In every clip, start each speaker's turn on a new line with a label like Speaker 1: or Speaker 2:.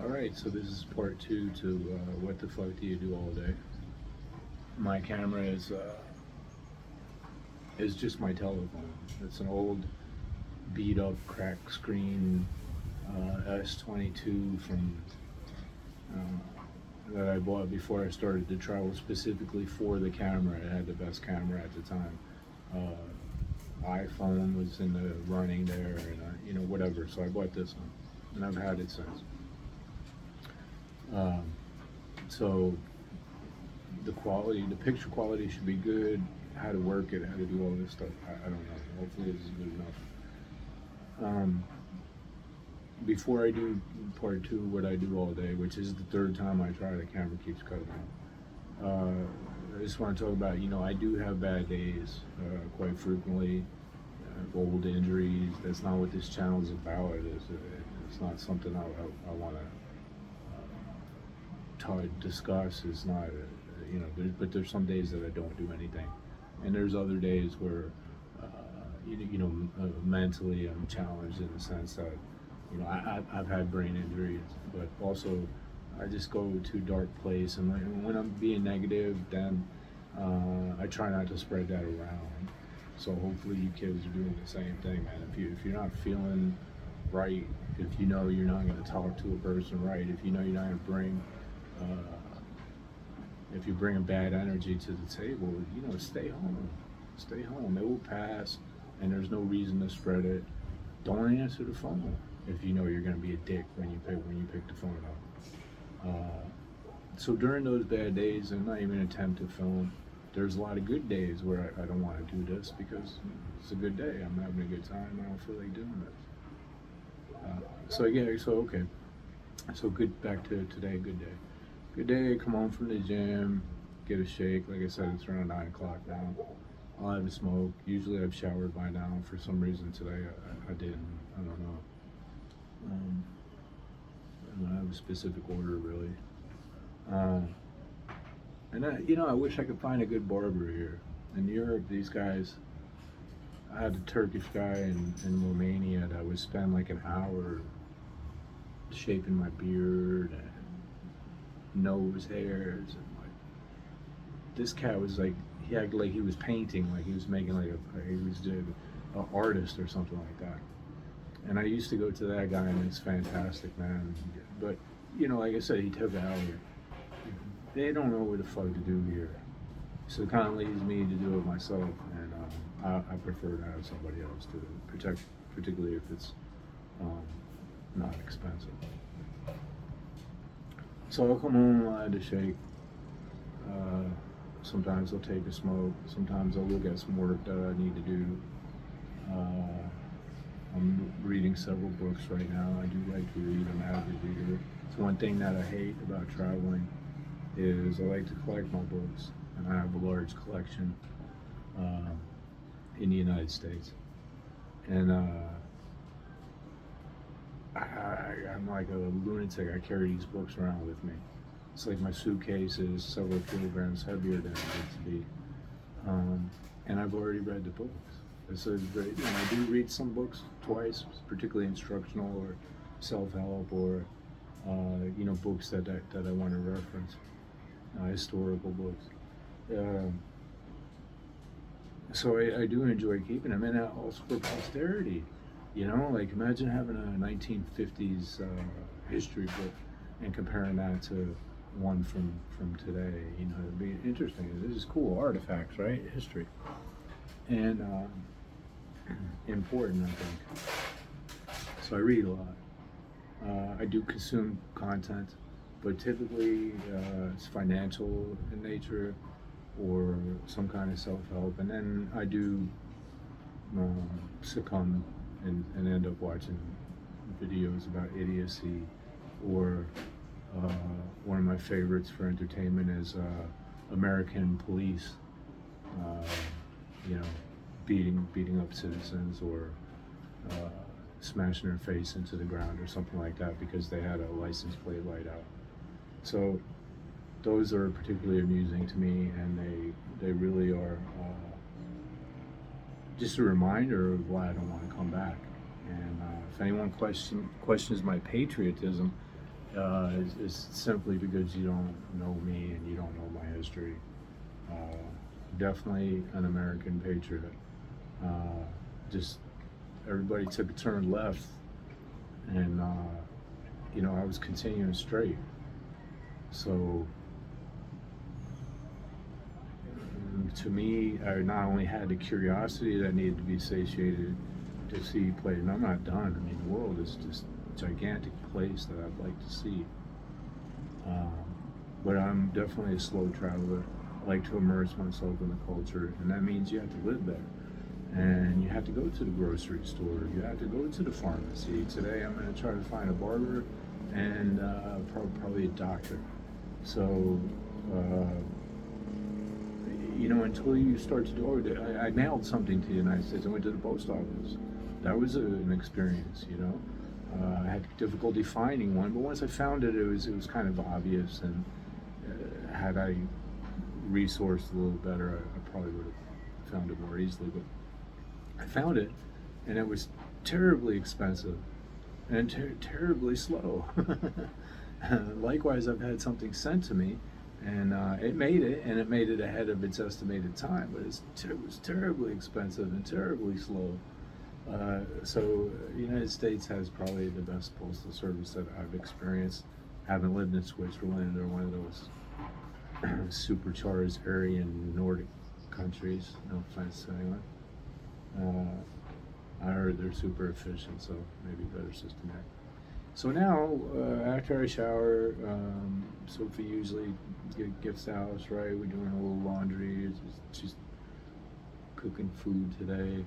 Speaker 1: All right, so this is part two to what the fuck do you do all day? My camera is just my telephone. It's an old, beat up, cracked screen S22 from that I bought before I started to travel specifically for the camera. It had the best camera at the time. iPhone was in the running there, and whatever. So I bought this one, and I've had it since. Um, so the quality, the picture quality should be good. How to work it, how to do all this stuff, I don't know. Hopefully this is good enough. Before I do part two, what I do all day, which is the third time I try, the camera keeps cutting out. I just want to talk about, I do have bad days quite frequently. Old injuries. That's not what this channel is about. It's not something I want to discuss. It's not, but there's some days that I don't do anything, and there's other days where, mentally I'm challenged in the sense that, I've had brain injuries, but also I just go to a dark place, and when I'm being negative, then I try not to spread that around. So hopefully you kids are doing the same thing, man. If you're not feeling right, if you know you're not going to talk to a person right, if you know you're not going to bring if you bring a bad energy to the table, stay home. Stay home. It will pass, and there's no reason to spread it. Don't answer the phone if you know you're going to be a dick when you pick the phone up. So during those bad days, and not even attempt to film, there's a lot of good days where I don't want to do this because it's a good day. I'm having a good time. I don't feel like doing this. Okay. So good. Back to today. Good day. Good day. Come home from the gym, get a shake. Like I said, it's around 9 o'clock now. I'll have a smoke. Usually I've showered by now. For some reason today I didn't. I don't know. I don't have a specific order really. I wish I could find a good barber here. In Europe, these guys, I had a Turkish guy in Romania that would spend like an hour shaping my beard and nose hairs, and like this cat was like, he acted like he was painting, like he was making like he was an artist or something like that. And I used to go to that guy, and it's fantastic, man. But like I said, he took it out here. They don't know what the fuck to do here, so it kind of leaves me to do it myself, and I prefer to have somebody else to protect, particularly if it's not expensive. So I'll come home, I had to shake. Sometimes I'll take a smoke. Sometimes I'll look at some work that I need to do. I'm reading several books right now. I do like to read. I'm an avid reader. It's one thing that I hate about traveling is I like to collect my books, and I have a large collection in the United States. And I'm like a lunatic. I carry these books around with me. It's like my suitcase is several kilograms heavier than it needs to be. And I've already read the books. So I do read some books twice, particularly instructional or self-help, or books that I want to reference, historical books. So I do enjoy keeping them, and also for posterity. Like imagine having a 1950s history book and comparing that to one from today. It'd be interesting. This is cool artifacts, right? History, and important, I think. So I read a lot. I do consume content, but typically it's financial in nature or some kind of self-help, and then I do succumb and end up watching videos about idiocy, or one of my favorites for entertainment is American police, beating up citizens, or smashing their face into the ground or something like that because they had a license plate light out. So those are particularly amusing to me, and they really are just a reminder of why I don't want to come back. And if anyone questions my patriotism, is simply because you don't know me and you don't know my history. Uh, Definitely an American patriot. Just everybody took a turn left, and I was continuing straight. So to me, I not only had the curiosity that needed to be satiated to see play, and I'm not done. I mean, the world is just a gigantic place that I'd like to see. Um, but I'm definitely a slow traveler. I like to immerse myself in the culture, and that means you have to live there. And you have to go to the grocery store. You have to go to the pharmacy. Today, I'm going to try to find a barber and probably a doctor. So, until you start to do it, I mailed something to the United States. I went to the post office. That was an experience. I had difficulty finding one, but once I found it, it was kind of obvious. And had I resourced a little better, I probably would have found it more easily. But I found it, and it was terribly expensive and terribly slow. Likewise, I've had something sent to me, and it made it, and it made it ahead of its estimated time, but it was terribly expensive and terribly slow. So the United States has probably the best postal service that I've experienced. Haven't lived in Switzerland or one of those supercharged Aryan Nordic countries. No offense to anyone. I heard they're super efficient, so maybe better systematic. So now, after I shower, Sophie usually gets the house right. We're doing a little laundry. She's cooking food today.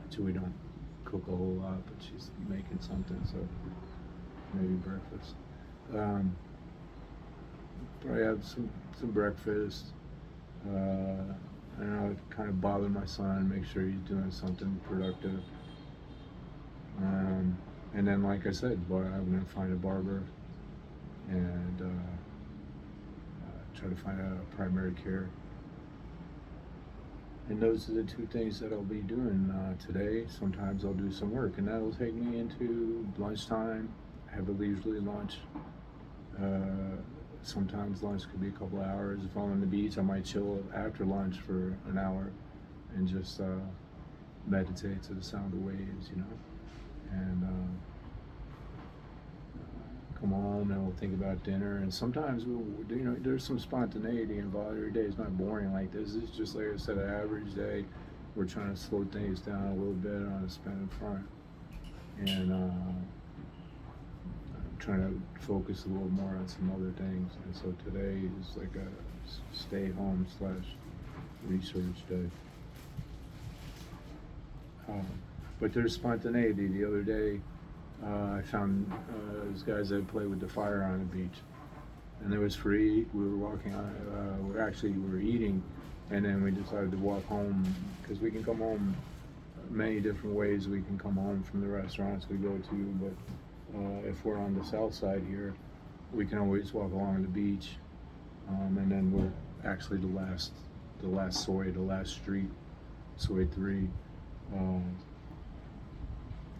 Speaker 1: So we don't cook a whole lot, but she's making something, so maybe breakfast. Probably have some breakfast. I don't know, kind of bother my son, make sure he's doing something productive. And then, like I said, I'm going to find a barber and try to find a primary care. And those are the two things that I'll be doing today. Sometimes I'll do some work, and that'll take me into lunchtime, have a leisurely lunch. Sometimes lunch could be a couple of hours. If I'm on the beach, I might chill after lunch for an hour and just meditate to the sound of waves, and come home and we'll think about dinner. And sometimes there's some spontaneity involved. Every day is not boring like this. It's just, like I said, an average day. We're trying to slow things down a little bit on the spending front, and trying to focus a little more on some other things. And so today is like a stay-home / research day. But there's spontaneity. The other day, I found these guys that play with the fire on the beach, and it was free. We were walking on. We were eating, and then we decided to walk home because we can come home many different ways. We can come home from the restaurants we go to, but if we're on the south side here, we can always walk along the beach, and then we're actually the last street, Soi 3,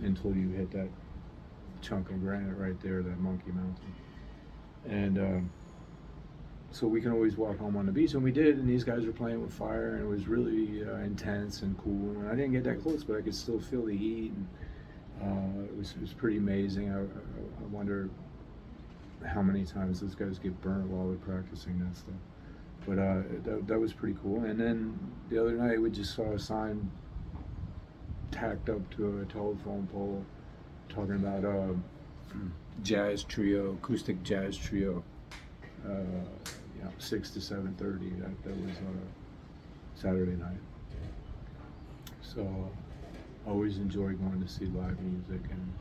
Speaker 1: until you hit that chunk of granite right there, that Monkey Mountain. And so we can always walk home on the beach, and we did, and these guys were playing with fire, and it was really intense and cool. And I didn't get that close, but I could still feel the heat, and it was pretty amazing. I wonder how many times those guys get burnt while they're practicing that stuff. But that was pretty cool. And then the other night we just saw a sign tacked up to a telephone pole talking about jazz trio, acoustic jazz trio, 6 to 7:30. That was Saturday night. So always enjoy going to see live music, and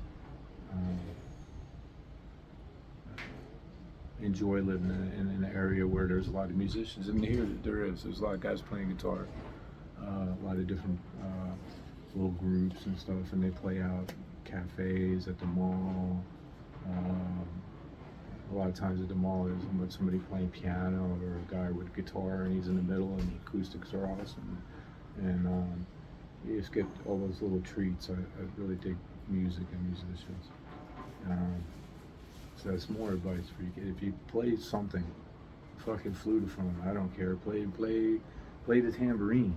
Speaker 1: enjoy living in an area where there's a lot of musicians. And here there's a lot of guys playing guitar, a lot of different little groups and stuff, and they play out cafes, at the mall. A lot of times at the mall there's somebody playing piano or a guy with guitar, and he's in the middle, and the acoustics are awesome. And you just get all those little treats. I really dig music and musicians. Um, so that's more advice for you. If you play something, fucking flutophone, I don't care. Play the tambourine,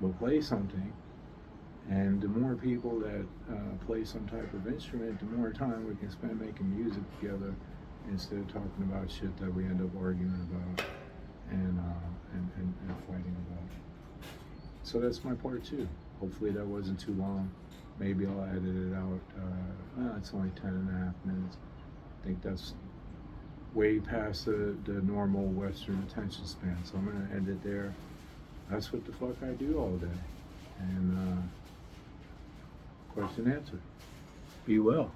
Speaker 1: but play something. And the more people that play some type of instrument, the more time we can spend making music together instead of talking about shit that we end up arguing about and fighting about. So that's my part too. Hopefully that wasn't too long. Maybe I'll edit it out. It's only 10.5 minutes. I think that's way past the normal Western attention span. So I'm gonna end it there. That's what the fuck I do all day. And question answered. Be well.